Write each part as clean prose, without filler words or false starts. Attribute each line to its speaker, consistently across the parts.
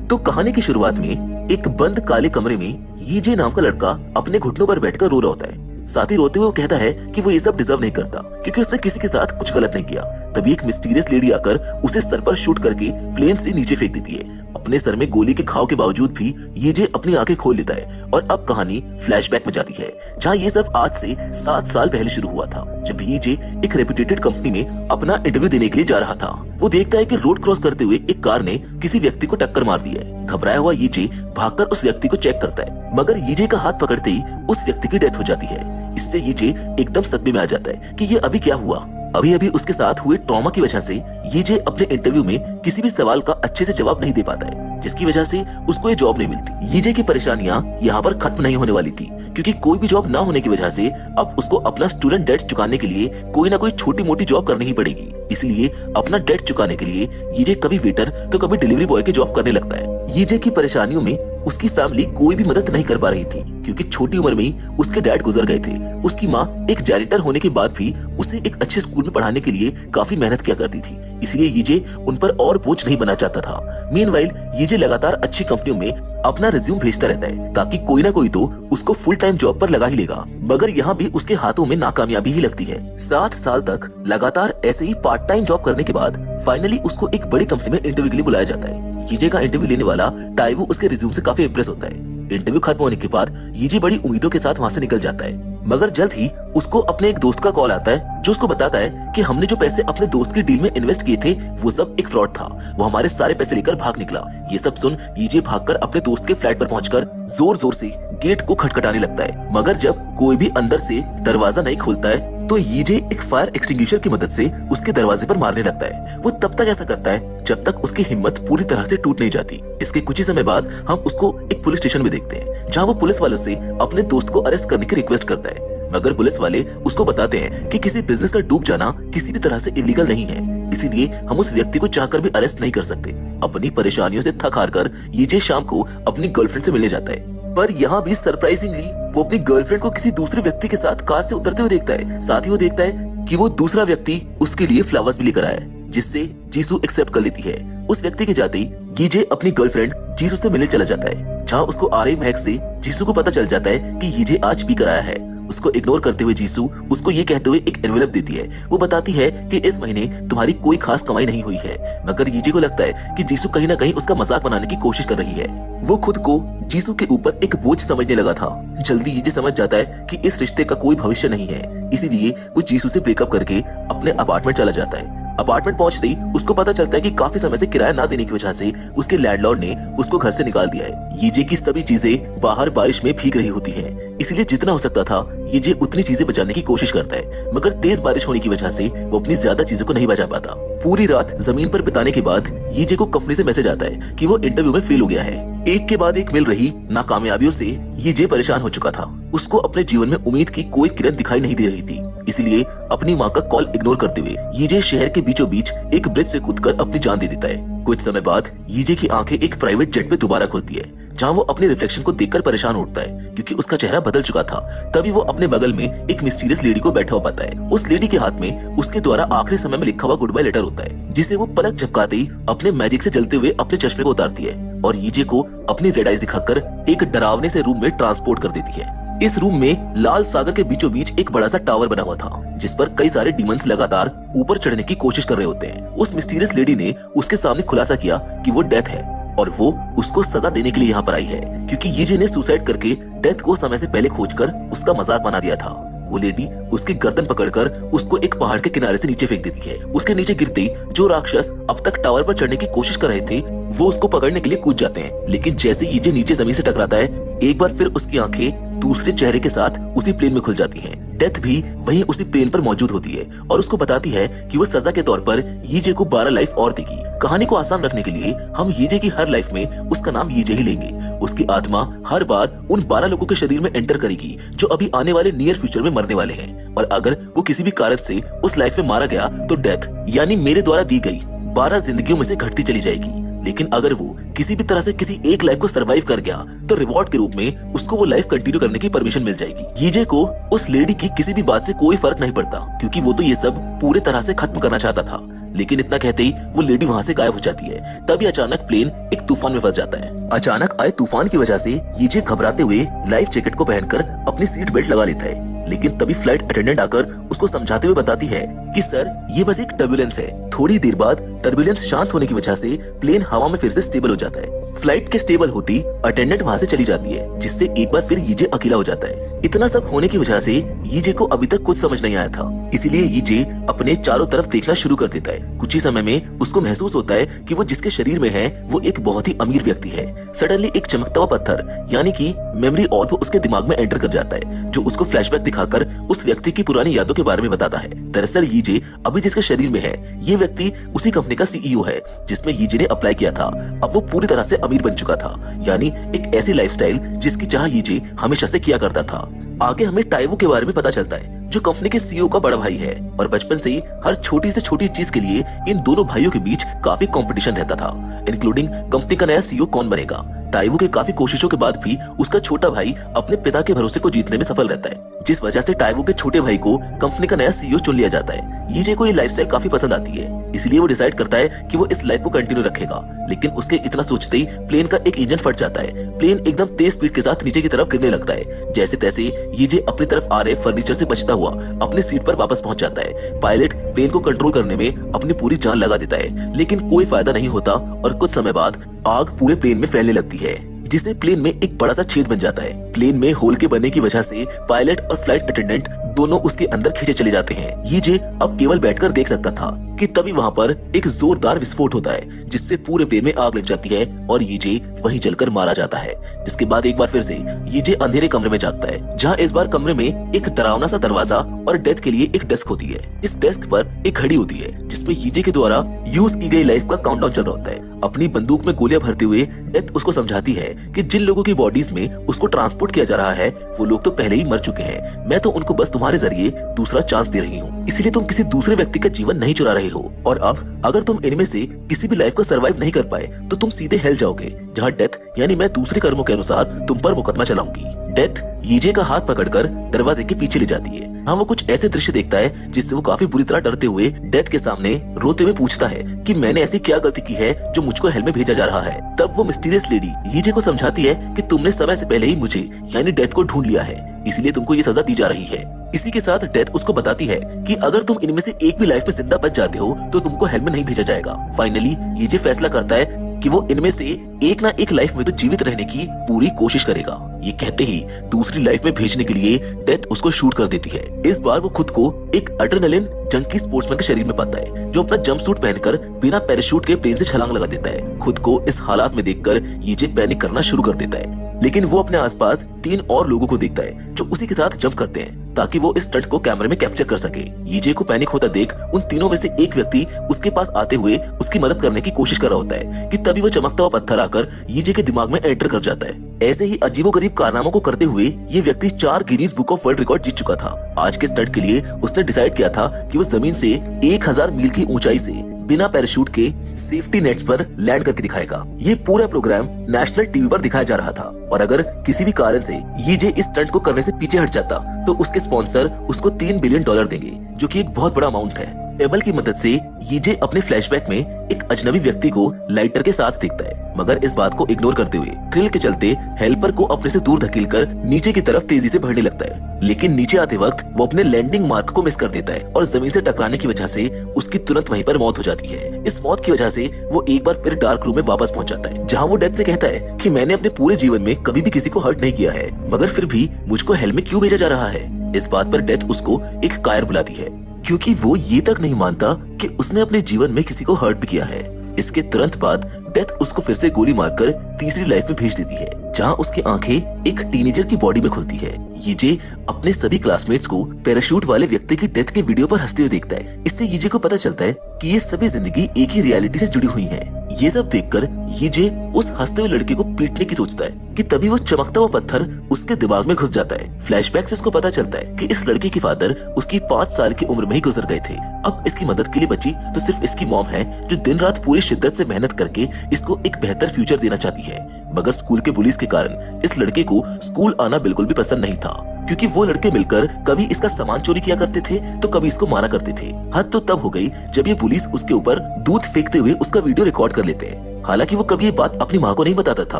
Speaker 1: तो कहानी की शुरुआत में एक बंद काले कमरे में यीजे नाम का लड़का अपने घुटनों पर बैठकर रो रहा होता है। साथ ही रोते हुए वो कहता है कि वो ये सब डिजर्व नहीं करता क्योंकि उसने किसी के साथ कुछ गलत नहीं किया। तभी एक मिस्टीरियस लेडी आकर उसे सर पर शूट करके प्लेन से नीचे फेंक देती है। अपने सर में गोली के घाव के बावजूद भी यीजे अपनी आंखें खोल लेता है और अब कहानी फ्लैशबैक में जाती है, जहाँ ये सब आज से 7 साल पहले शुरू हुआ था, जब यीजे एक रेपुटेटेड कंपनी में अपना इंटरव्यू देने के लिए जा रहा था। वो देखता है कि रोड क्रॉस करते हुए एक कार ने किसी व्यक्ति को टक्कर मार दी है। घबराया हुआ यीजे भागकर उस व्यक्ति को चेक करता है, मगर यीजे का हाथ पकड़ते ही उस व्यक्ति की डेथ हो जाती है। इससे यीजे एकदम सदमे में आ जाता है कि ये अभी क्या हुआ। अभी अभी उसके साथ हुए ट्रॉमा की वजह से यीजे अपने इंटरव्यू में किसी भी सवाल का अच्छे से जवाब नहीं दे पाता है, जिसकी वजह से उसको ये जॉब नहीं मिलती। यीजे की परेशानियां यहाँ पर खत्म नहीं होने वाली थी, क्योंकि कोई भी जॉब ना होने की वजह से अब उसको अपना स्टूडेंट डेट चुकाने के लिए कोई ना कोई छोटी मोटी जॉब करनी ही पड़ेगी। इसलिए अपना डेट चुकाने के लिए यीजे कभी वेटर तो कभी डिलीवरी बॉय की जॉब करने लगता है। यीजे की परेशानियों में उसकी फैमिली कोई भी मदद नहीं कर पा रही थी, क्योंकि छोटी उम्र में ही उसके डैड गुजर गए थे। उसकी माँ एक जैनिटर होने के बाद भी उसे एक अच्छे स्कूल में पढ़ाने के लिए काफी मेहनत किया करती थी, इसलिए यीजे उन पर और बोझ नहीं बना चाहता था। मीनवाइल यीजे लगातार अच्छी कंपनियों में अपना रिज्यूम भेजता रहता है, ताकि कोई ना कोई तो उसको फुल टाइम जॉब पर लगा ही लेगा। मगर यहाँ भी उसके हाथों में नाकामयाबी ही लगती है। 7 साल तक लगातार ऐसे ही पार्ट टाइम जॉब करने के बाद फाइनली उसको एक बड़ी कंपनी में इंटरव्यू के लिए बुलाया जाता है। यीजे का इंटरव्यू लेने वाला टाइवो उसके रिज्यूम से काफी इम्प्रेस होता है। इंटरव्यू खत्म होने के बाद यीजे बड़ी उम्मीदों के साथ वहाँ से निकल जाता है, मगर जल्द ही उसको अपने एक दोस्त का कॉल आता है, जो उसको बताता है कि हमने जो पैसे अपने दोस्त की डील में इन्वेस्ट किए थे वो सब एक फ्रॉड था। वो हमारे सारे पैसे लेकर भाग निकला। ये सब सुन यीजे भागकर अपने दोस्त के फ्लैट पर पहुंचकर जोर जोर से गेट को खटखटाने लगता है, मगर जब कोई भी अंदर से दरवाजा नहीं खोलता है तो यीजे एक फायर एक्सटिंग्विशर की मदद से उसके दरवाजे पर मारने लगता है। वो तब तक ऐसा करता है जब तक उसकी हिम्मत पूरी तरह से टूट नहीं जाती। इसके कुछ ही समय बाद हम उसको एक पुलिस स्टेशन में देखते हैं, जहाँ वो पुलिस वालों से अपने दोस्त को अरेस्ट करने की रिक्वेस्ट करता है, मगर पुलिस वाले उसको बताते हैं कि किसी बिजनेस का डूब जाना किसी भी तरह से इलीगल नहीं है, इसीलिए हम उस व्यक्ति को चाहकर भी अरेस्ट नहीं कर सकते। अपनी परेशानियों से थक हार कर यीजे शाम को अपनी गर्लफ्रेंड से मिलने जाता है, पर यहाँ भी सरप्राइजिंगली वो अपनी गर्लफ्रेंड को किसी दूसरे व्यक्ति के साथ कार से उतरते हुए देखता है। साथ ही वो देखता है कि वो दूसरा व्यक्ति उसके लिए फ्लावर्स भी लेकर आया है, जिससे जीसू एक्सेप्ट कर लेती है। उस व्यक्ति के जाते ही यीजे अपनी गर्लफ्रेंड जीसू से मिलने चला जाता है, जहाँ उसको आ रही महक से जीसू को पता चल जाता है कि यीजे आज पी कर आया है। उसको इग्नोर करते हुए जीसू उसको ये कहते हुए एक एनवेलप देती है। वो बताती है कि इस महीने तुम्हारी कोई खास कमाई नहीं हुई है, मगर यीजे को लगता है कि जीसू कहीं ना कहीं उसका मजाक बनाने की कोशिश कर रही है। वो खुद को जीसू के ऊपर एक बोझ समझने लगा था। जल्दी यीजे समझ जाता है कि इस रिश्ते का कोई भविष्य नहीं है, इसीलिए वो जीसू से ब्रेकअप करके अपने अपार्टमेंट चला जाता है। अपार्टमेंट पहुंचते ही उसको पता चलता है कि काफी समय से किराया ना देने की वजह से उसके लैंडलॉर्ड ने उसको घर से निकाल दिया है। यीजे की सभी चीजें बाहर बारिश में भीग रही होती हैं, इसलिए जितना हो सकता था यीजे उतनी चीजें बचाने की कोशिश करता है, मगर तेज बारिश होने की वजह से वो अपनी ज्यादा चीजों को नहीं बचा पाता। पूरी रात जमीन पर बिताने के बाद यीजे को कंपनी से मैसेज आता है कि वो इंटरव्यू में फेल हो गया है। एक के बाद एक मिल रही नाकामयाबियों से यीजे परेशान हो चुका था। उसको अपने जीवन में उम्मीद की कोई किरण दिखाई नहीं दे रही थी, इसलिए अपनी माँ का कॉल इग्नोर करते हुए यीजे शहर के बीचों बीच एक ब्रिज से कूदकर अपनी जान दे देता है। कुछ समय बाद यीजे की आंखें एक प्राइवेट जेट में दोबारा खुलती है, जहाँ वो अपने रिफ्लेक्शन को देखकर परेशान उठता है, क्योंकि उसका चेहरा बदल चुका था। तभी वो अपने बगल में एक मिस्टीरियस लेडी को बैठा हुआ पाता है। उस लेडी के हाथ में उसके द्वारा आखिरी समय में लिखा हुआ गुड बाय लेटर होता है, जिसे वो पलक झपकाते ही अपने मैजिक से जलते हुए अपने चश्मे को उतारती है और यीजे को अपनी रेड आइज दिखाकर एक डरावने से रूम में ट्रांसपोर्ट कर देती है। इस रूम में लाल सागर के बीचों बीच एक बड़ा सा टावर बना हुआ था, जिस पर कई सारे डीमंस लगातार ऊपर चढ़ने की कोशिश कर रहे होते हैं। उस मिस्टीरियस लेडी ने उसके सामने खुलासा किया कि वो डेथ है और वो उसको सजा देने के लिए यहाँ पर आई है, क्योंकि यीजे ने सुसाइड करके डेथ को समय से पहले खोजकर उसका मजाक बना दिया था। वो लेडी उसकी गर्दन पकड़कर उसको एक पहाड़ के किनारे से नीचे फेंक देती है। उसके नीचे गिरते जो राक्षस अब तक टावर पर चढ़ने की कोशिश कर रहे थे वो उसको पकड़ने के लिए कूद जाते हैं, लेकिन जैसे यीजे नीचे जमीन से टकराता है एक बार फिर उसकी आंखें दूसरे चेहरे के साथ उसी प्लेन में खुल जाती हैं। डेथ भी वहीं उसी प्लेन पर मौजूद होती है और उसको बताती है कि वो सजा के तौर पर यीजे को 12 लाइफ और देगी। कहानी को आसान रखने के लिए हम यीजे की हर लाइफ में उसका नाम यीजे ही लेंगे। उसकी आत्मा हर बार उन 12 लोगों के शरीर में एंटर करेगी जो अभी आने वाले नियर फ्यूचर में मरने वाले हैं, और अगर वो किसी भी कारण से उस लाइफ में मारा गया तो डेथ यानी मेरे द्वारा दी गई 12 जिंदगियों में से घटती चली जाएगी। लेकिन अगर वो किसी भी तरह से किसी एक लाइफ को सरवाइव कर गया तो रिवॉर्ड के रूप में उसको वो लाइफ कंटिन्यू करने की परमिशन मिल जाएगी। यीजे को उस लेडी की किसी भी बात से कोई फर्क नहीं पड़ता, क्योंकि वो तो ये सब पूरे तरह से खत्म करना चाहता था। लेकिन इतना कहते ही वो लेडी वहाँ से गायब हो जाती है। तभी अचानक प्लेन एक तूफान में फंस जाता है। अचानक आए तूफान की वजह से यीजे घबराते हुए लाइफ जैकेट को पहनकर अपनी सीट बेल्ट लगा लेता है, लेकिन तभी फ्लाइट अटेंडेंट आकर उसको समझाते हुए बताती है कि सर ये बस एक टर्बुलेंस है। थोड़ी देर बाद टर्बुलेंस शांत होने की वजह से प्लेन हवा में फिर से स्टेबल हो जाता है। फ्लाइट के स्टेबल होती अटेंडेंट वहाँ से चली जाती है, जिससे एक बार फिर यीजे अकेला हो जाता है। इतना सब होने की वजह से यीजे को अभी तक कुछ समझ नहीं आया था, इसीलिए यीजे अपने चारों तरफ देखना शुरू कर देता है। कुछ ही समय में उसको महसूस होता है कि वो जिसके शरीर में है वो एक बहुत ही अमीर व्यक्ति है। सडनली एक चमकता हुआ पत्थर यानी कि मेमोरी ऑर्ब उसके दिमाग में एंटर कर जाता है, जो उसको फ्लैशबैक दिखाकर उस व्यक्ति की पुरानी यादों के बारे में बताता है। दरअसल यीजे अभी जिसके शरीर में है ये व्यक्ति उसी कंपनी का सीईओ है जिसमें यीजे ने अप्लाई किया था। अब वो पूरी तरह से अमीर बन चुका था, यानी एक ऐसी लाइफस्टाइल जिसकी चाह यीजे हमेशा से किया करता था। आगे हमें टाइवो के बारे में पता चलता है, जो कंपनी के सीईओ का बड़ा भाई है और बचपन से ही हर छोटी से छोटी चीज के लिए इन दोनों भाइयों के बीच काफी कंपटीशन रहता था, इंक्लूडिंग कंपनी का नया सीईओ कौन बनेगा। टाइवो के काफी कोशिशों के बाद भी उसका छोटा भाई अपने पिता के भरोसे को जीतने में सफल रहता है, जिस वजह से टाइवो के छोटे भाई को कंपनी का नया सीईओ चुन लिया जाता है। यीजे को ये लाइफस्टाइल काफी पसंद आती है, इसलिए वो डिसाइड करता है कि वो इस लाइफ को कंटिन्यू रखेगा। लेकिन उसके इतना सोचते ही प्लेन का एक इंजन फट जाता है। प्लेन एकदम तेज स्पीड के साथ नीचे की तरफ गिरने लगता है। जैसे तैसे यीजे अपनी तरफ आ रहे फर्नीचर से बचता हुआ अपनी सीट पर वापस पहुंच जाता है। पायलट प्लेन को कंट्रोल करने में अपनी पूरी जान लगा देता है, लेकिन कोई फायदा नहीं होता और कुछ समय बाद आग पूरे प्लेन में फैलने लगती है, जिससे प्लेन में एक बड़ा सा छेद बन जाता है। प्लेन में होल के बनने की वजह से पायलट और फ्लाइट अटेंडेंट दोनों उसके अंदर खींचे चले जाते हैं। यीजे अब केवल बैठकर देख सकता था कि तभी वहाँ पर एक जोरदार विस्फोट होता है, जिससे पूरे प्लेन में आग लग जाती है और यीजे वहीं जलकर मारा जाता है। जिसके बाद एक बार फिर से यीजे अंधेरे कमरे में जागता है, जहाँ इस बार कमरे में एक डरावना सा दरवाजा और डेथ के लिए एक डेस्क होती है। इस डेस्क पर एक घड़ी होती है जिसमें यीजे के द्वारा यूज की गई लाइफ का काउंटडाउन चल रहा होता है। अपनी बंदूक में गोलियां भरते हुए डेथ उसको समझाती है कि जिन लोगों की बॉडीज में उसको ट्रांसपोर्ट किया जा रहा है वो लोग तो पहले ही मर चुके हैं। मैं तो उनको बस तुम्हारे जरिए दूसरा चांस दे रही हूँ, इसलिए तुम किसी दूसरे व्यक्ति का जीवन नहीं चुरा रहे हो। और अब अगर तुम इनमें से किसी भी लाइफ को सरवाइव नहीं कर पाए तो तुम सीधे हेल जाओगे, जहाँ डेथ यानी मैं दूसरे कर्मों के अनुसार तुम पर मुकदमा चलाऊंगी। डेथ यीजे का हाथ पकड़कर दरवाजे के पीछे ले जाती है। हाँ, वो कुछ ऐसे दृश्य देखता है जिससे वो काफी बुरी तरह डरते हुए डेथ के सामने रोते हुए पूछता है कि मैंने ऐसी क्या गलती की है जो मुझको हेल में भेजा जा रहा है। तब वो मिस्टीरियस लेडी यीजे को समझाती है कि तुमने समय से पहले ही मुझे यानी डेथ को ढूंढ लिया है, इसलिए तुमको ये सजा दी जा रही है। इसी के साथ डेथ उसको बताती है कि अगर तुम इनमें से एक भी लाइफ में जिंदा बच जाते हो तो तुमको हेल में नहीं भेजा जाएगा। फाइनली यीजे फैसला करता है कि वो इनमें से एक ना एक लाइफ में तो जीवित रहने की पूरी कोशिश करेगा। ये कहते ही दूसरी लाइफ में भेजने के लिए डेथ उसको शूट कर देती है। इस बार वो खुद को एक एड्रेनलिन जंकी स्पोर्ट्समैन के शरीर में पाता है, जो अपना जंप सूट पहनकर बिना पैराशूट के प्लेन से छलांग लगा देता है। खुद को इस हालात में देखकर यीजे पैनिक करना शुरू कर देता है, लेकिन वो अपने आसपास 3 और लोगों को देखता है जो उसी के साथ जंप करते हैं ताकि वो इस स्टंट को कैमरे में कैप्चर कर सके। यीजे को पैनिक होता देख उन तीनों में से एक व्यक्ति उसके पास आते हुए उसकी मदद करने की कोशिश कर रहा होता है कि तभी वो चमकता हुआ पत्थर आकर यीजे के दिमाग में एंटर कर जाता है। ऐसे ही अजीबोगरीब कारनामों को करते हुए ये व्यक्ति 4 Guinness Book of World Record जीत चुका था। आज के स्टंट के लिए उसने डिसाइड किया था कि वो जमीन से 1000 मील की ऊंचाई से बिना पैराशूट के सेफ्टी नेट्स पर लैंड करके दिखाएगा। ये पूरा प्रोग्राम नेशनल टीवी पर दिखाया जा रहा था और अगर किसी भी कारण से यीजे इस स्टंट को करने से पीछे हट जाता तो उसके स्पॉन्सर उसको $3 बिलियन देंगे, जो कि एक बहुत बड़ा अमाउंट है। टेबल की मदद से यीजे अपने फ्लैशबैक में एक अजनबी व्यक्ति को लाइटर के साथ देखता है, मगर इस बात को इग्नोर करते हुए थ्रिल के चलते हेल्पर को अपने से दूर धकेलकर नीचे की तरफ तेजी से बढ़ने लगता है। लेकिन नीचे आते वक्त वो अपने लैंडिंग मार्क को मिस कर देता है और जमीन से टकराने की वजह से उसकी तुरंत वहीं पर मौत हो जाती है। इस मौत की वजह से वो एक बार फिर डार्क रूम में वापस पहुंच जाता है, जहाँ वो डेथ से कहता है कि मैंने अपने पूरे जीवन में कभी भी किसी को हर्ट नहीं किया है, मगर फिर भी मुझको हेल में क्यों भेजा जा रहा है। इस बात पर डेथ उसको एक कायर बुलाती है, क्योंकि वो ये तक नहीं मानता कि उसने अपने जीवन में किसी को हर्ट भी किया है। इसके तुरंत बाद डेथ उसको फिर से गोली मारकर तीसरी लाइफ में भेज देती है, जहाँ उसकी आंखें एक टीनेजर की बॉडी में खुलती है। यीजे अपने सभी क्लासमेट्स को पैराशूट वाले व्यक्ति की डेथ के वीडियो पर हंसते हुए देखता है। इससे यीजे को पता चलता है कि ये सभी जिंदगी एक ही रियलिटी से जुड़ी हुई है। ये सब देखकर यीजे उस हंसते हुए लड़के को पीटने की सोचता है कि तभी वो चमकता हुआ पत्थर उसके दिमाग में घुस जाता है। फ्लैशबैक से उसको पता चलता है कि इस लड़के के फादर उसकी 5 साल की उम्र में ही गुजर गए थे। अब इसकी मदद के लिए बची तो सिर्फ इसकी मॉम है, जो दिन रात पूरी शिद्दत से मेहनत करके इसको एक बेहतर फ्यूचर देना चाहती है। मगर स्कूल के बुलीज के कारण इस लड़के को स्कूल आना बिल्कुल भी पसंद नहीं था। क्योंकि वो लड़के मिलकर कभी इसका सामान चोरी किया करते थे तो कभी इसको मारा करते थे। हद तो तब हो गई जब ये पुलिस उसके ऊपर दूध फेंकते हुए उसका वीडियो रिकॉर्ड कर लेते हैं। हालांकि वो कभी ये बात अपनी माँ को नहीं बताता था।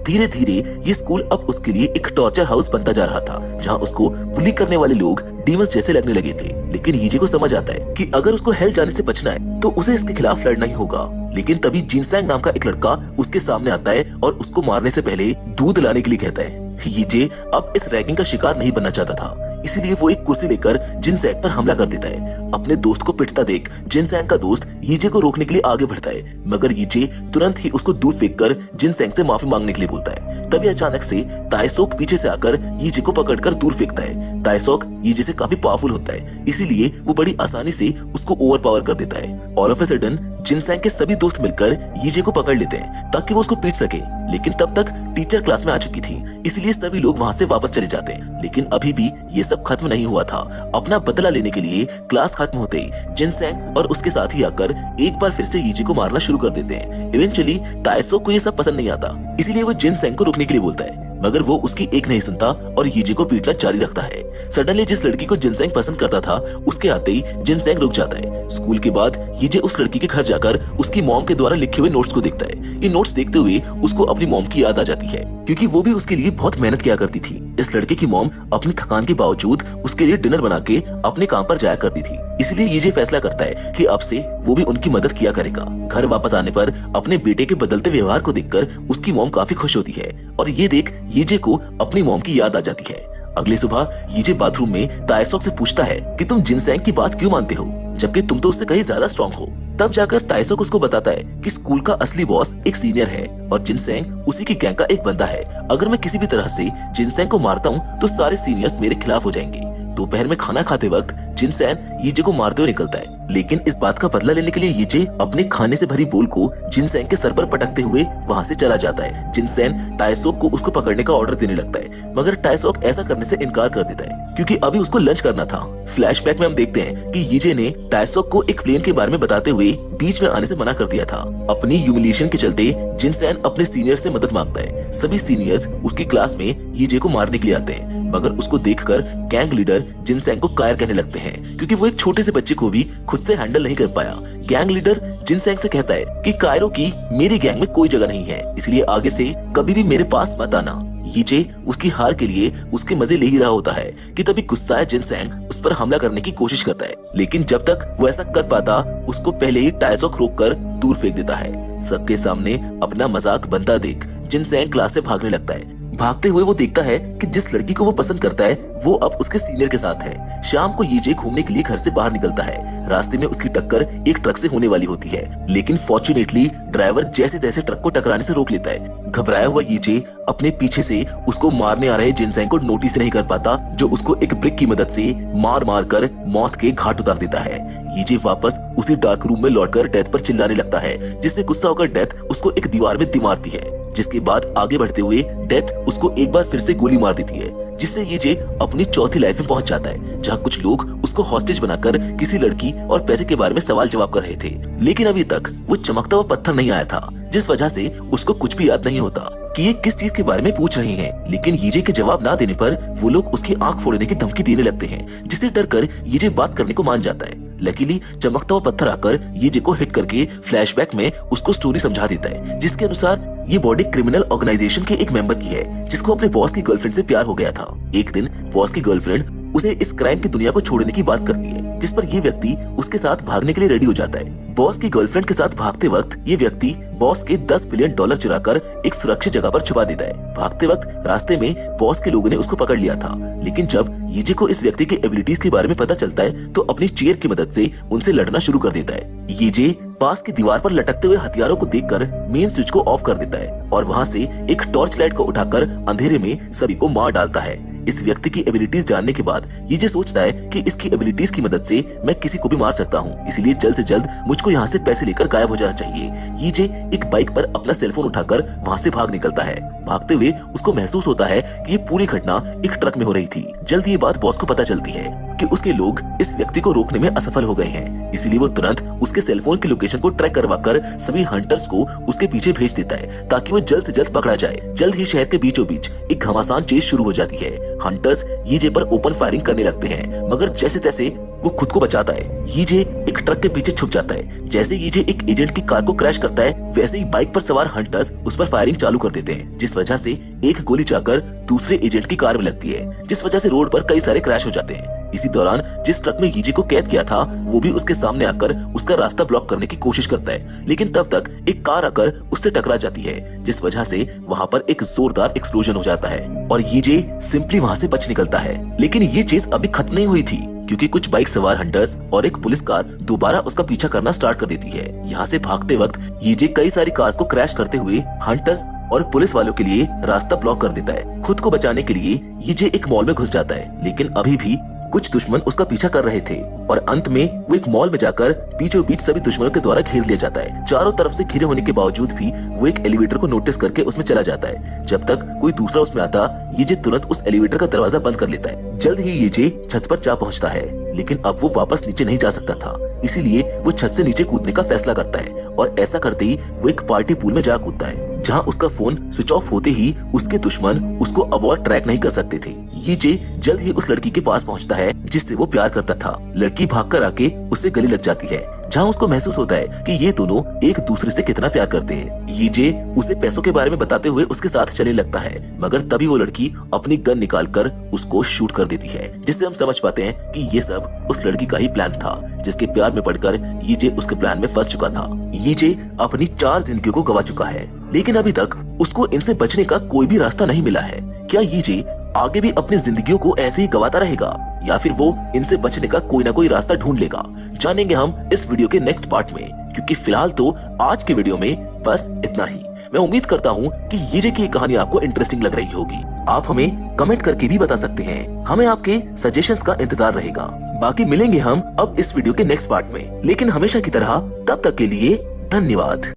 Speaker 1: धीरे धीरे ये स्कूल अब उसके लिए एक टॉर्चर हाउस बनता जा रहा था, जहाँ उसको बुली करने वाले लोग डीमंस जैसे लगने लगे थे। लेकिन यीजे को समझ आता है कि अगर उसको हेल जाने से बचना है तो उसे इसके खिलाफ लड़ना ही होगा। लेकिन तभी जिनसैंग नाम का एक लड़का उसके सामने आता है और उसको मारने से पहले दूध लाने के लिए कहता है। यीजे अब इस रैगिंग का शिकार नहीं बनना चाहता था, इसीलिए वो एक कुर्सी लेकर जिनसैंग पर हमला कर देता है। अपने दोस्त को पिटता देख जिनसैंग का दोस्त यीजे को रोकने के लिए आगे बढ़ता है, मगर यीजे तुरंत ही उसको दूर फेंककर जिनसैंग से माफी मांगने के लिए बोलता है। तभी अचानक से ताएसोक पीछे से आकर यीजे को पकड़कर दूर फेंकता है। ताएसोक यीजे से काफी पावरफुल होता है, इसीलिए वो बड़ी आसानी से उसको ओवरपावर कर देता है। ऑल ऑफ ए सडन जिनसैंग के सभी दोस्त मिलकर यीजे को पकड़ लेते हैं ताकि वो उसको पीट सके। लेकिन तब तक टीचर क्लास में आ चुकी थी, इसलिए सभी लोग वहाँ से वापस चले जाते हैं। लेकिन अभी भी ये सब खत्म नहीं हुआ था। अपना बदला लेने के लिए क्लास खत्म होते ही जिनसैंग और उसके साथी आकर एक बार फिर से यीजे को मारना शुरू कर देते हैं। इवेंचुअली ताएसोक को ये सब पसंद नहीं आता, इसीलिए वो जिनसैंग को रोकने के लिए बोलता है, मगर वो उसकी एक नहीं सुनता और यीजे को पीटना जारी रखता है। सडनली जिस लड़की को जिनसैंग पसंद करता था उसके आते ही जिनसैंग रुक जाता है। स्कूल के बाद यीजे उस लड़की के घर जाकर उसकी मॉम के द्वारा लिखे हुए नोट्स को देखता है। ये नोट्स देखते हुए उसको अपनी मॉम की याद आ जाती है, क्योंकि वो भी उसके लिए बहुत मेहनत किया करती थी। इस लड़के की मॉम अपनी थकान के बावजूद उसके लिए डिनर बना के अपने काम पर जाया करती थी, इसलिए यीजे फैसला करता है कि अब से वो भी उनकी मदद किया करेगा। घर वापस आने पर अपने बेटे के बदलते व्यवहार को देखकर उसकी मॉम काफी खुश होती है और ये देख यीजे को अपनी मॉम की याद आ जाती है। अगली सुबह यीजे बाथरूम में ताएसोक से पूछता है कि तुम जिनसैंग की बात क्यों मानते हो, जबकि तुम तो उससे कहीं ज्यादा स्ट्रॉन्ग हो। तब जाकर ताएसोक उसको बताता है कि स्कूल का असली बॉस एक सीनियर है और जिनसैंग उसी की गैंग का एक बंदा है। अगर मैं किसी भी तरह से जिनसैंग को मारता हूँ तो सारे सीनियर्स मेरे खिलाफ हो जाएंगे। दोपहर में खाना खाते वक्त जिनसैंग यीजे को मारते हुए निकलता है, लेकिन इस बात का बदला लेने के लिए यीजे अपने खाने से भरी बोल को जिनसैंग के सर पर पटकते हुए वहाँ से चला जाता है। जिनसैंग ताएसोक को उसको पकड़ने का ऑर्डर देने लगता है, मगर ताएसोक ऐसा करने से इनकार कर देता है क्योंकि अभी उसको लंच करना था। फ्लैशबैक में हम देखते हैं कि यीजे ने ताएसोक को एक प्लेन के बारे में बताते हुए बीच में आने से मना कर दिया था। अपनी ह्यूमिलिएशन के चलते जिनसैंग अपने सीनियर से मदद मांगता है। सभी सीनियर्स उसकी क्लास में यीजे को मारने के लिए आते हैं, मगर उसको देखकर गैंग लीडर जिनसैंग को कायर कहने लगते हैं, क्योंकि वो एक छोटे से बच्चे को भी खुद से हैंडल नहीं कर पाया। गैंग लीडर जिनसैंग से कहता है कि कायरो की मेरी गैंग में कोई जगह नहीं है, इसलिए आगे से कभी भी मेरे पास मत आना। यीजे उसकी हार के लिए उसके मजे ले ही रहा होता है कि तभी गुस्साया जिनसैंग उस पर हमला करने की कोशिश करता है, लेकिन जब तक वो ऐसा कर पाता उसको पहले ही ताएसोक रोककर दूर फेंक देता है। सबके सामने अपना मजाक बनता देख जिनसैंग क्लास से भागने लगता है। भागते हुए वो देखता है कि जिस लड़की को वो पसंद करता है वो अब उसके सीनियर के साथ है। शाम को यीजे घूमने के लिए घर से बाहर निकलता है। रास्ते में उसकी टक्कर एक ट्रक से होने वाली होती है, लेकिन फॉर्चुनेटली ड्राइवर जैसे तैसे ट्रक को टकराने से रोक लेता है। घबराया हुआ यीजे अपने पीछे से उसको मारने आ रहे जिनसैंग को नोटिस नहीं कर पाता, जो उसको एक ब्रिक की मदद से मार मार कर मौत के घाट उतार देता है। यीजे वापस उसी डार्क रूम में लौटकर डेथ पर चिल्लाने लगता है, जिससे गुस्सा होकर डेथ उसको एक दीवार में दी मारती है, जिसके बाद आगे बढ़ते हुए डेथ उसको एक बार फिर से गोली मार देती है, जिससे यीजे अपनी चौथी लाइफ में पहुंच जाता है, जहां कुछ लोग उसको हॉस्टेज बनाकर किसी लड़की और पैसे के बारे में सवाल जवाब कर रहे थे। लेकिन अभी तक वो चमकता हुआ पत्थर नहीं आया था, जिस वजह से उसको कुछ भी याद नहीं होता कि ये किस चीज के बारे में पूछ रहे हैं। लेकिन यीजे के जवाब ना देने पर वो लोग उसकी आंख फोड़ने की धमकी देने लगते हैं, जिससे डरकर यीजे बात करने को मान जाता है। लकीली चमकता हुआ पत्थर आकर यीजे को हिट करके फ्लैशबैक में उसको स्टोरी समझा देता है, जिसके अनुसार ये बॉडी क्रिमिनल ऑर्गेनाइजेशन के एक मेंबर की है, जिसको अपने बॉस की गर्लफ्रेंड से प्यार हो गया था। एक दिन बॉस की गर्लफ्रेंड उसे इस क्राइम की दुनिया को छोड़ने की बात करती है, जिस पर ये व्यक्ति उसके साथ भागने के लिए रेडी हो जाता है। बॉस की गर्लफ्रेंड के साथ भागते वक्त ये व्यक्ति बॉस के $10 बिलियन चुराकर एक सुरक्षित जगह पर छुपा देता है। भागते वक्त रास्ते में बॉस के लोगों ने उसको पकड़ लिया था, लेकिन जब यीजे को इस व्यक्ति की एबिलिटीज के बारे में पता चलता है तो अपनी चेयर की मदद से उनसे लड़ना शुरू कर देता है। यीजे पास की दीवार पर लटकते हुए हथियारों को देखकर मेन स्विच को ऑफ कर देता है और वहाँ से एक टॉर्च लाइट को उठाकर अंधेरे में सभी को मार डालता है। इस व्यक्ति की एबिलिटीज जानने के बाद यीजे सोचता है कि इसकी एबिलिटीज की मदद से मैं किसी को भी मार सकता हूँ, इसलिए जल्द से जल्द मुझको यहाँ से पैसे लेकर गायब हो जाना चाहिए। यीजे एक बाइक पर अपना सेलफोन उठाकर वहाँ से भाग निकलता है। भागते हुए उसको महसूस होता है कि ये पूरी घटना एक ट्रक में हो रही थी। जल्द ये बात बॉस को पता चलती है। कि उसके लोग इस व्यक्ति को रोकने में असफल हो गए हैं, इसलिए वो तुरंत उसके सेलफोन की लोकेशन को ट्रैक करवाकर सभी हंटर्स को उसके पीछे भेज देता है ताकि वो जल्द से जल्द पकड़ा जाए। जल्द ही शहर के बीचों बीच एक घमासान चेज शुरू हो जाती है। हंटर्स यीजे पर ओपन फायरिंग करने लगते हैं, मगर जैसे तैसे वो खुद को बचाता है। यीजे एक ट्रक के पीछे छुप जाता है। जैसे यीजे एक एजेंट की कार को क्रैश करता है, वैसे ही बाइक पर सवार हंटर्स उस पर फायरिंग चालू कर देते हैं, जिस वजह से एक गोली जाकर दूसरे एजेंट की कार में लगती है, जिस वजह से रोड पर कई सारे क्रैश हो जाते हैं। इसी दौरान जिस ट्रक में यीजे को कैद किया था वो भी उसके सामने आकर उसका रास्ता ब्लॉक करने की कोशिश करता है, लेकिन तब तक एक कार आकर उससे टकरा जाती है, जिस वजह से वहाँ पर एक जोरदार एक्सप्लोजन हो जाता है और यीजे सिंपली वहाँ से बच निकलता है। लेकिन ये चीज अभी खत्म नहीं हुई थी, क्योंकि कुछ बाइक सवार हंटर्स और एक पुलिस कार दोबारा उसका पीछा करना स्टार्ट कर देती है। यहाँ से भागते वक्त यीजे कई सारी कार्स को क्रैश करते हुए हंटर्स और पुलिस वालों के लिए रास्ता ब्लॉक कर देता है। खुद को बचाने के लिए यीजे एक मॉल में घुस जाता है, लेकिन अभी भी कुछ दुश्मन उसका पीछा कर रहे थे और अंत में वो एक मॉल में जाकर बीचों बीच सभी दुश्मनों के द्वारा घेर लिया जाता है। चारों तरफ से घिरे होने के बावजूद भी वो एक एलिवेटर को नोटिस करके उसमें चला जाता है। जब तक कोई दूसरा उसमें आता, यीजे तुरंत उस एलिवेटर का दरवाजा बंद कर लेता है। जल्द ही यीजे छत पर जा पहुंचता है, लेकिन अब वो वापस नीचे नहीं जा सकता था, इसीलिए वो छत से नीचे कूदने का फैसला करता है और ऐसा करते ही वो एक पार्टी पूल में जा कूदता है, जहाँ उसका फोन स्विच ऑफ होते ही उसके दुश्मन उसको अब और ट्रैक नहीं कर सकते थे। यीजे जल्द ही उस लड़की के पास पहुंचता है जिससे वो प्यार करता था। लड़की भागकर आके उससे गले लग जाती है, जहाँ उसको महसूस होता है कि ये दोनों एक दूसरे से कितना प्यार करते हैं। यीजे उसे पैसों के बारे में बताते हुए उसके साथ चलने लगता है, मगर तभी वो लड़की अपनी गन निकालकर उसको शूट कर देती है, जिससे हम समझ पाते हैं कि ये सब उस लड़की का ही प्लान था, जिसके प्यार में पड़कर यीजे उसके प्लान में फंस चुका था। यीजे अपनी 4 जिंदगियों को गवा चुका है, लेकिन अभी तक उसको इनसे बचने का कोई भी रास्ता नहीं मिला है। क्या यीजे आगे भी अपनी जिंदगियों को ऐसे ही गवाता रहेगा, या फिर वो इनसे बचने का कोई ना कोई रास्ता ढूंढ लेगा? जानेंगे हम इस वीडियो के नेक्स्ट पार्ट में, क्योंकि फिलहाल तो आज के वीडियो में बस इतना ही। मैं उम्मीद करता हूँ कि यीजे की कहानी आपको इंटरेस्टिंग लग रही होगी। आप हमें कमेंट करके भी बता सकते हैं, हमें आपके सजेशंस का इंतजार रहेगा। बाकी मिलेंगे हम अब इस वीडियो के नेक्स्ट पार्ट में, लेकिन हमेशा की तरह तब तक के लिए धन्यवाद।